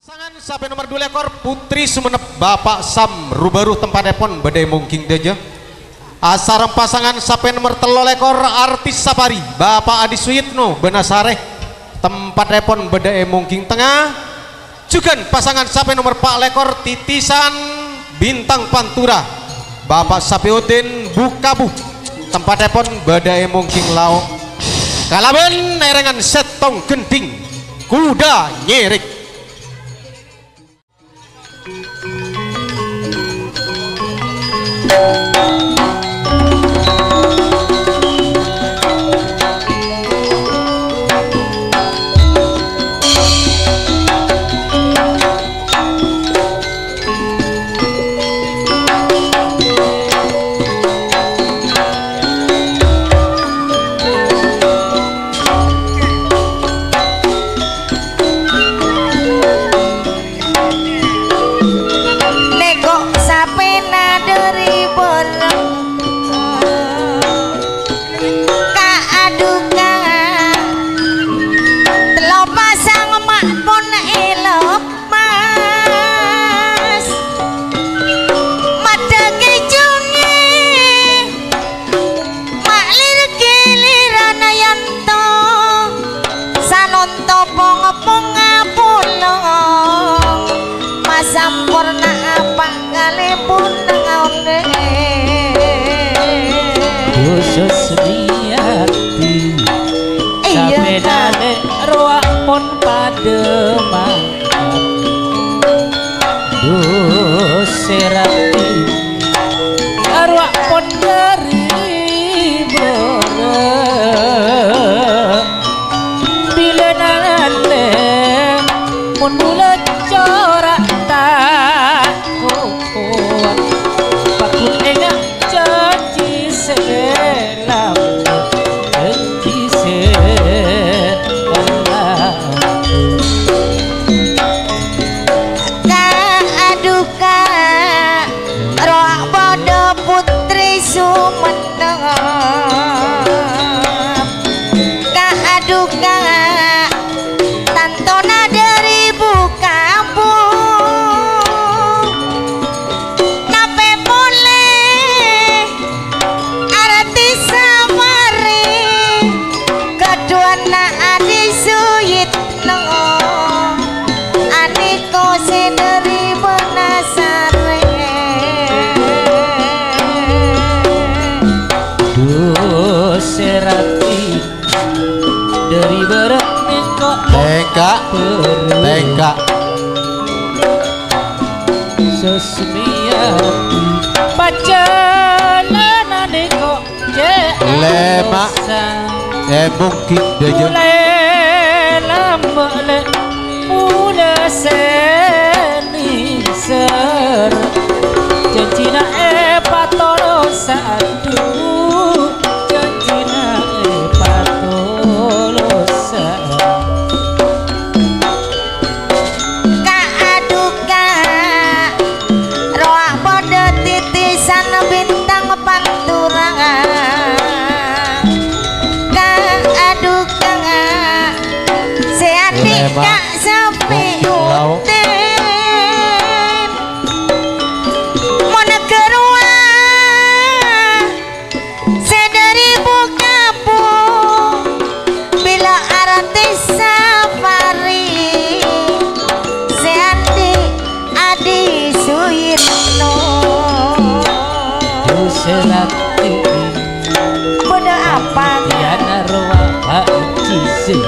Pasangan sampai nomor 2 ekor Putri Sumenep Bapak Sam Rubaruh tempatipun badai mungking deja. Asarang pasangan sampai nomor 3 ekor Artis Sapari Bapak Adi Suyitno Benasareh tempatipun badai mungking tengah. Juga pasangan sampai nomor 4 ekor Titisan Bintang Pantura Bapak Sapiuddin Bukabu tempatipun badai mungking lauk. Kalaban erengan setong genting kuda nyerik. Sampurna apa kalipun ngaune khusus niati sapedane roak pun pademang serati roak pun dari bereng bila nane pun bulat corak tak kuat pakun enggak janji selam janji selam kaaduka roak bodo Putri Sumenep kaaduka tantona dari Bukabu nape boleh Artis Sapari keduana Adi Suyitno aniko sederi Benasareh serati dari berat kok Teka sesmiati pacanan kok lema mungkin deja mulai lambak le mulai seni ser janjina patoro satu janjina patoro satu kaaduka roak bodo Titisan Bintang Pantura kaaduka seadik Kak Sapiuddin monegerua sedari Bukabu bila Artis Sapari seadik Adi Suyitno serati bodo apa tiada roa haji sing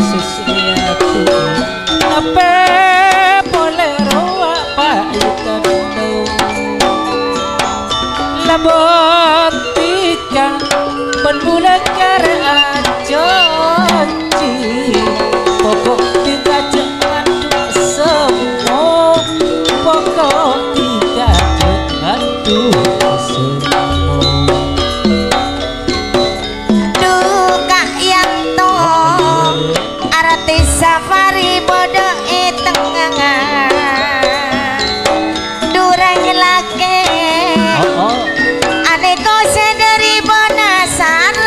sesmiati apa boleh roa paitan labot tika berbulan karena janji pokok tidak jangan semua pokok tidak jangan semua duka yanto Artis Sapari bodo tengah durang lake aneko sederi Benasareh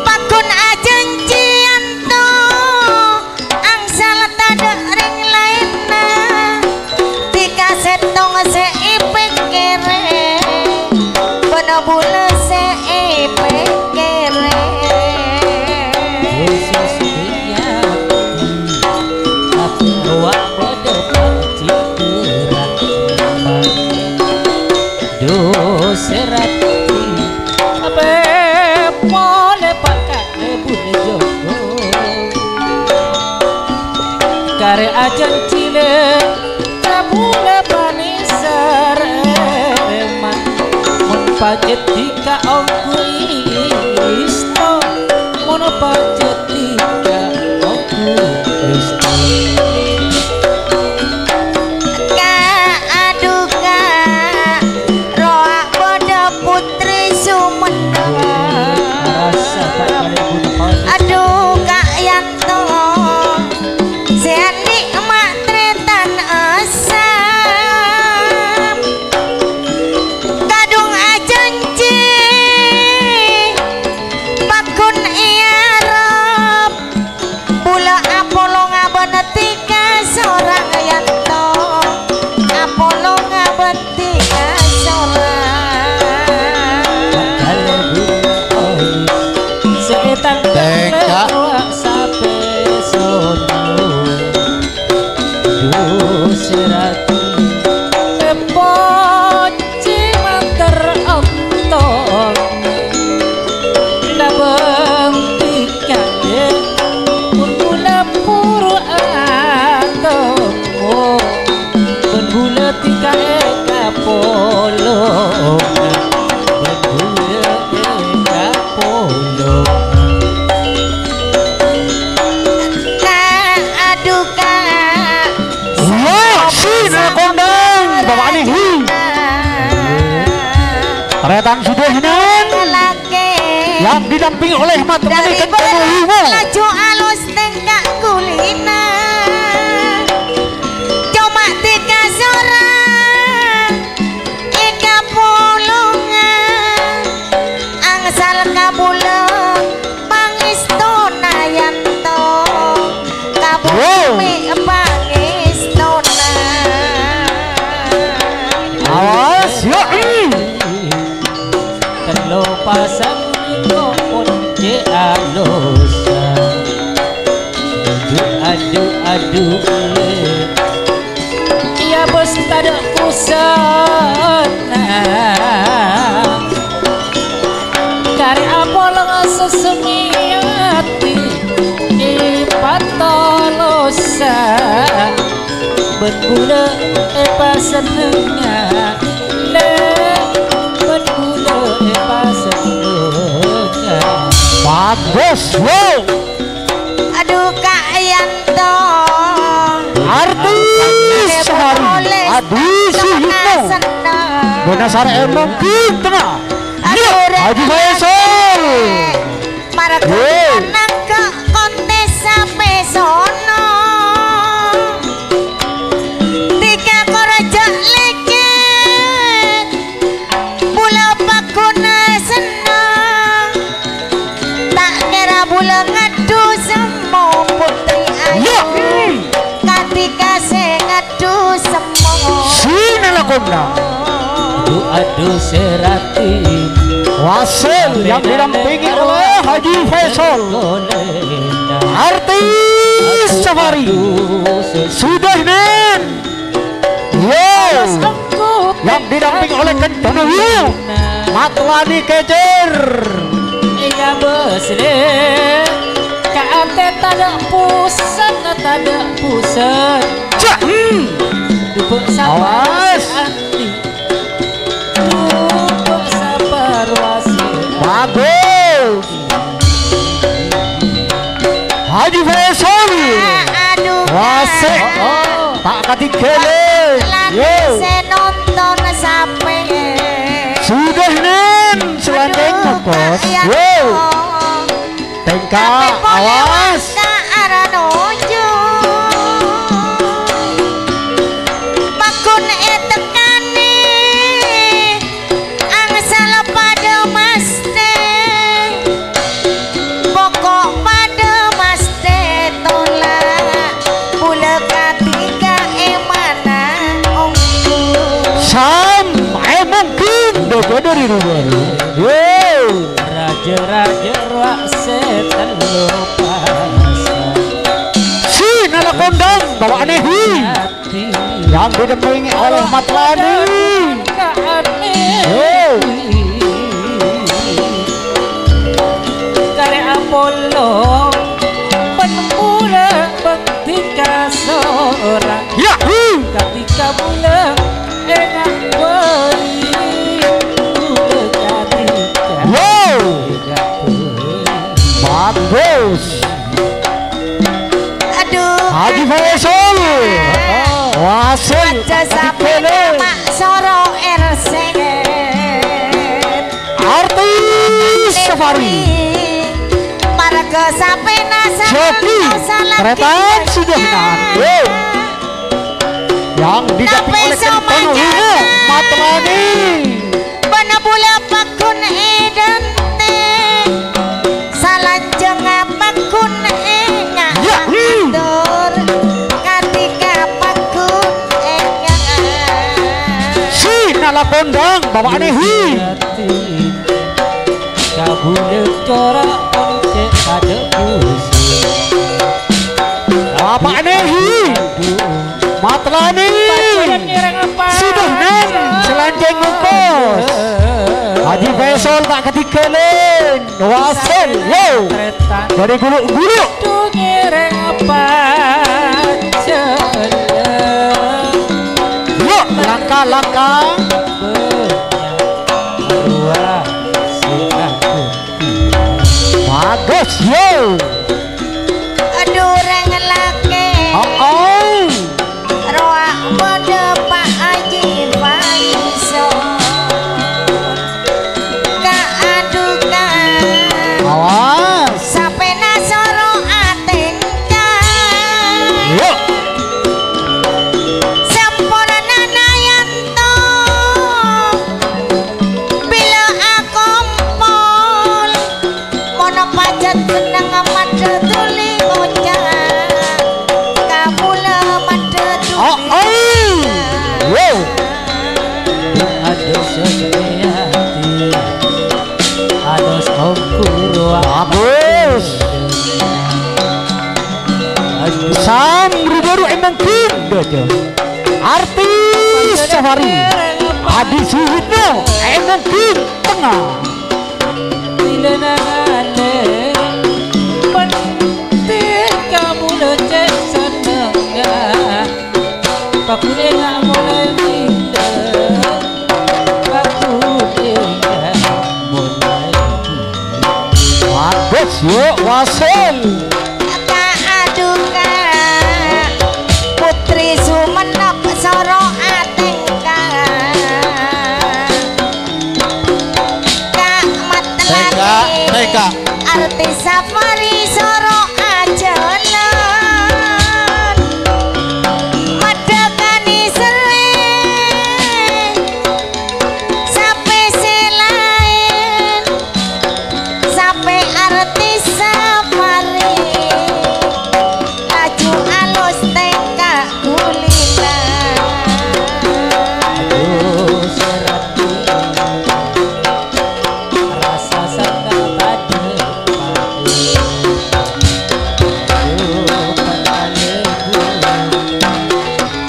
pakun ajeng kare ajan cilik kabule panisar eman mun pajet dika ongku isto mun pajet dika ongku isto aduh Kak Yanto sehat nikmat tretan asam kadung ajanji bakun iarap bula apolo ngabenetika seorang Yanto apolo ngabenetika seorang Teka sampai sono serati poci manter ontong labang tiga pula puru atau berbula tiga eka polo Retan Sudohnan yang didampingi oleh Matemani Kencanuhiwo laju alus tengkak kulina cuma tiga sorang ika pulungan angsal kabuleng pangistona Yanto kabulemi pangistona awas yuk lo pasang ko once alosa adu ya bos tada pusana kari apolong sesemiati ipatolosa berbula pasenengnya bagus wow aduh Kak Yanto artis sehari aduh si Hipno Benasar emang kita Haji Faisal Maragana ke kontes sampai sono tiga koraja leket bula pakuna senang tak kira bula ngadu semua putri ayu ketika saya ngadu semua sini lakonda adu serati wasil yang didampingi oleh Haji Faisal artis safari sudah nen wow yang didampingi oleh Kencanuhiwo Matlani Kejer iya besle kaate tada pusat dupuk awas dupuk sabar wasil bagus Haji Faisal aduh wasik tak katigele yo saya nonton sampai sudah nen selandeng bos yo tengka awas bakun etekane angsal pada maste pokok pada maste tolak bula ketiga emana ongku sam mungkin dogo dari rumah yo raja ruak setan lupa si nana kondang bawa anehi yang didampingi oleh Matlani kare Apollo penmula bekti kaso Aduh Haji Faisal wasil aja sampai nama Soro RC artis safari marga sampai nasa Joki kereta sudah nahan yang didampingi oleh Kentong Wino Matlani bana bula pakun edente salanjeng pakun enga Ya, tur katika pakun enga si nala kondang bawa nehi kabule corak once kade pusi bapak nehi Matlani sudah nan selanjeng ngumpul Haji Faisal tak ketikelen wasil yo dari guluk-guluk ngireng apa celeng yuk langkah-langkah arwah si aku bagus yo aduh reng lake oh roa mode Pak Haji Faisal ka aduka awas sampai nasoro atenka yuk sampurna nayanto bila akompol mono pajat tenang made tuli ngocak kabula made oh tuli yo ada sesuatu ada songkuru bagus Sam Rubaru emang king artis safari Adi Suhitno emang king tengah dilenangane penting kamu lecet senengah pakune nggak mulai minder pakune nggak mulai bagus yuk wasil ka aduka putri Sumenep Soro Atengka ka Matlani Teka artis safari Soro Ajalan madagani sering sampai selain sampai artis safari laju alus teka gulita aduh serati rasa sedang tadi padu aduh penaleku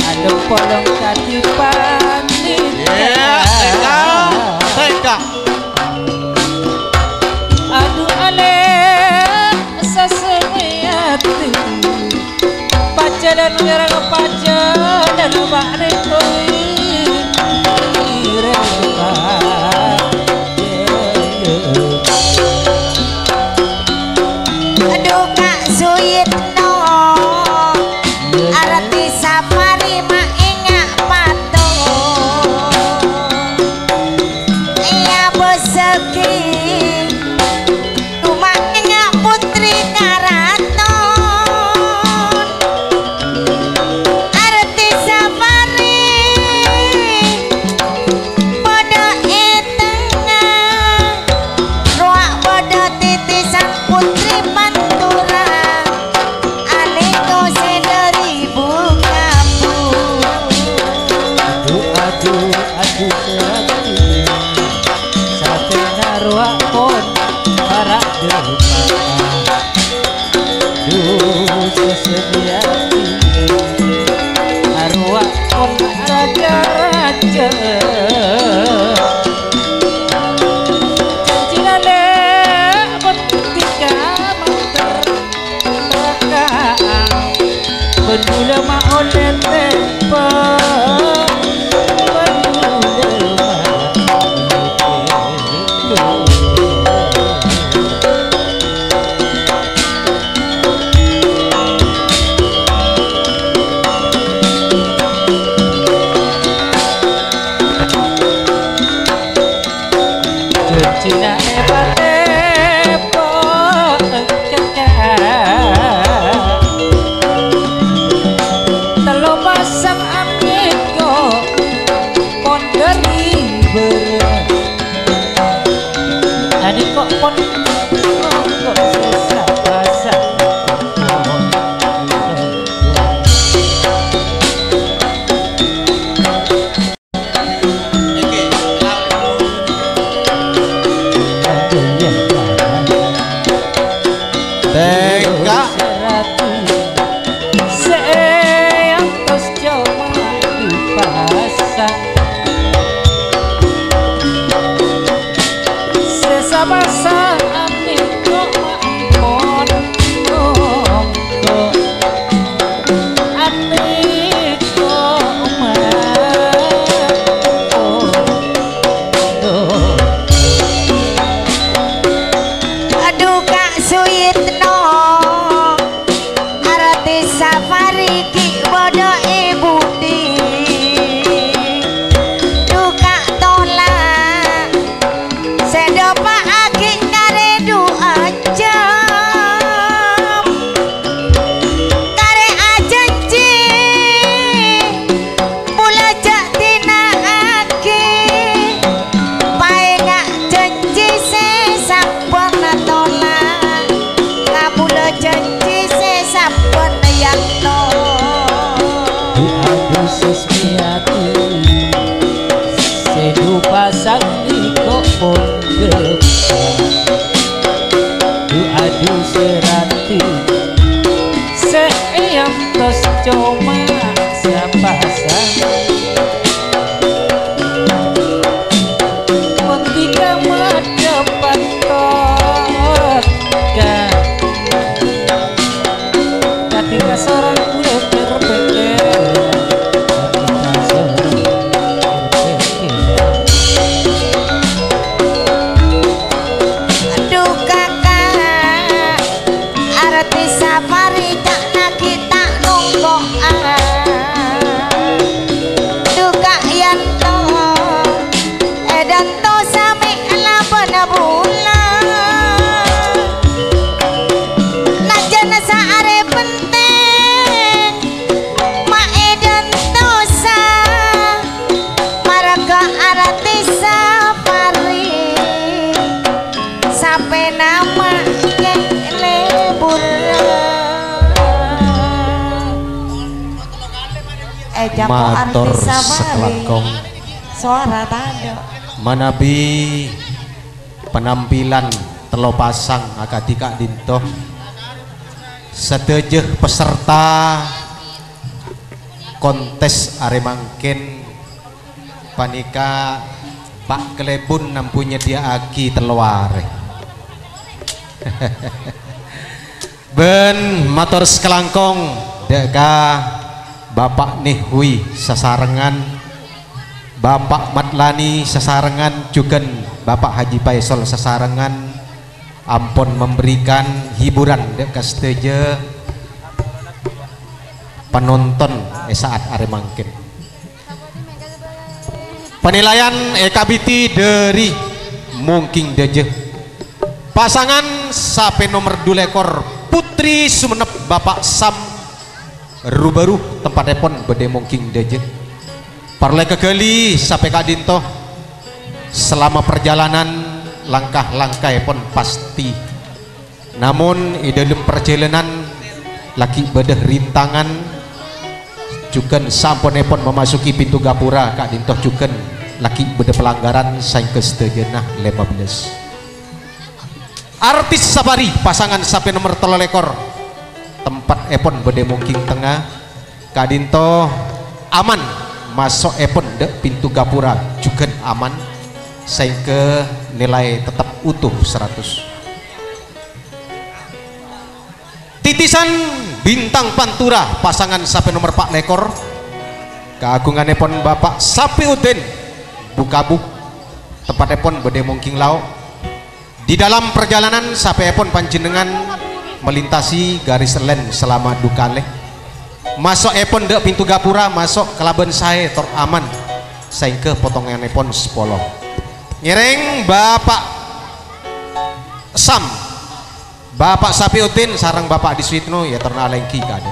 aduh polong kaki Teka Teka aduh ale sesemiati paca dan ngerang paca dan bakre koi aduh Kak Suyitno artis safari mak ingat patung iya besegi rumah ingat putri karaton artis safari pada etengah ruak pada titisan putri pantura aliko sederi bukapu aduh serati sate naruak pon para depan duh sesediati naruak pon raja-raja cinale betika manter belakang bendula ma oleh tempo Eka Sayang tos cuma dipasang Sesama-sama kok mon nongko Ati kok Aduh Kak Suyitno arti safari ki bodo ibu di duka tolak sedopa aki kare dua jam kare ajanji mula jak tina aki pae gak janji sesampun tolak kabula janji sesampun yang no Aduh sesmiati Sedu pasang kok pun depan Aduh serati Sayang tos cuma sepasang Ketika mendapat tokat Ketika seorang kuda terpikir Ketika seorang terpikir aduh kakak arti safari tak nak kita nunggu duka yanto edan to sami lapan bulan najana saare penting ma edan tosa maraga arti safari sampai nama lebur jamu matur artis safari sekelangkong suara tado manabi penampilan telo pasang akadika dinto sedejeh peserta kontes aremangkin panika Pak Kelebun nampunya dia aki teluare ben matur sekelangkong deka Bapak Nihwi sasarengan Bapak Matlani sasarengan juga Bapak Haji Paisol sasarengan ampun memberikan hiburan dek kasteje penonton saat aremangkin penilaian EKBT dari Mungking Deje pasangan sape nomor 2 ekor Putri Sumenep Bapak Sam Rubaru tempat epon bede Mungking Deje parle kegali sampai Kak Dinto selama perjalanan langkah-langkah pun pasti namun di dalam perjalanan lagi bedah rintangan juga sampun pun memasuki pintu gapura Kak Dinto juga lagi bedah pelanggaran saing kesejenah 15 artis safari pasangan sampai nomor 3 ekor tempat epon bede Mungking tengah Kak Dinto aman masuk epon dek pintu gapura juga aman sehingga nilai tetap utuh 100 titisan bintang pantura pasangan sampai nomor 4 lekor keagungan epon Bapak Sapi Udin Bukabu tempat epon bede Mungking Lau di dalam perjalanan sampai epon panjenengan melintasi garis len selama dukale masuk epon dek pintu gapura masuk kelaban saya tor aman sehingga potongan epon sepolo ngiring Bapak Sam Bapak Sapiutin sarang Bapak Adi Suyitno ya terna lengki kade